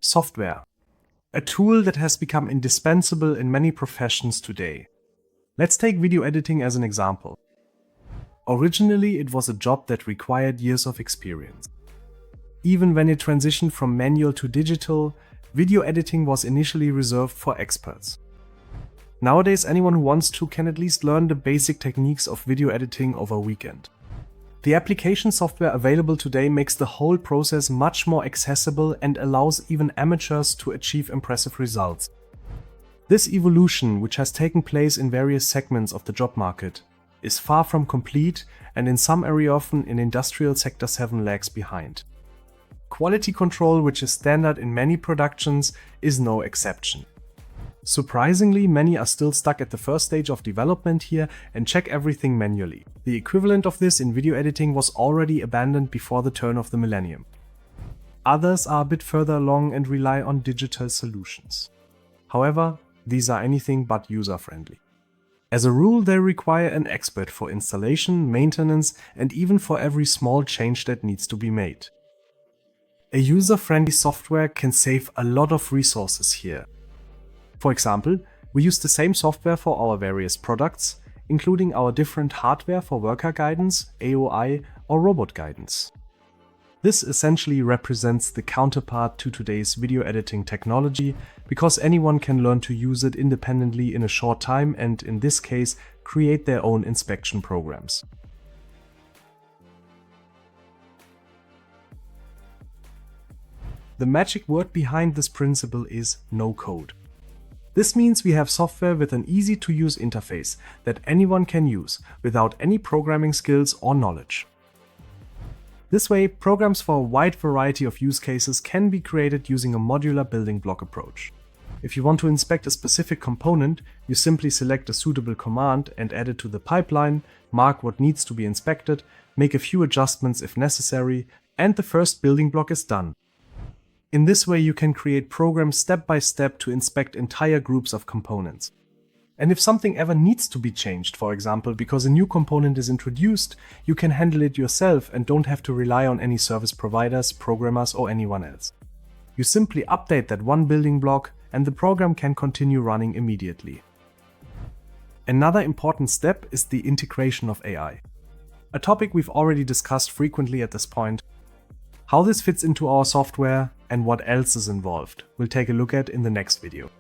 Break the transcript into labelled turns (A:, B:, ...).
A: Software, a tool that has become indispensable in many professions today. Let's take video editing as an example. Originally, it was a job that required years of experience. Even when it transitioned from manual to digital, video editing was initially reserved for experts. Nowadays, anyone who wants to can at least learn the basic techniques of video editing over a weekend. The application software available today makes the whole process much more accessible and allows even amateurs to achieve impressive results. This evolution, which has taken place in various segments of the job market, is far from complete and in some areas often in industrial sector 7 lags behind. Quality control, which is standard in many productions, is no exception. Surprisingly, many are still stuck at the first stage of development here and check everything manually. The equivalent of this in video editing was already abandoned before the turn of the millennium. Others are a bit further along and rely on digital solutions. However, these are anything but user-friendly. As a rule, they require an expert for installation, maintenance, and even for every small change that needs to be made. A user-friendly software can save a lot of resources here. For example, we use the same software for our various products, including our different hardware for worker guidance, AOI, or robot guidance. This essentially represents the counterpart to today's video editing technology because anyone can learn to use it independently in a short time and, in this case, create their own inspection programs. The magic word behind this principle is no code. This means we have software with an easy-to-use interface that anyone can use without any programming skills or knowledge. This way, programs for a wide variety of use cases can be created using a modular building block approach. If you want to inspect a specific component, you simply select a suitable command and add it to the pipeline, mark what needs to be inspected, make a few adjustments if necessary, and the first building block is done. In this way, you can create programs step by step to inspect entire groups of components. And if something ever needs to be changed, for example, because a new component is introduced, you can handle it yourself and don't have to rely on any service providers, programmers, or anyone else. You simply update that one building block and the program can continue running immediately. Another important step is the integration of AI. A topic we've already discussed frequently at this point. How this fits into our software and what else is involved, we'll take a look at in the next video.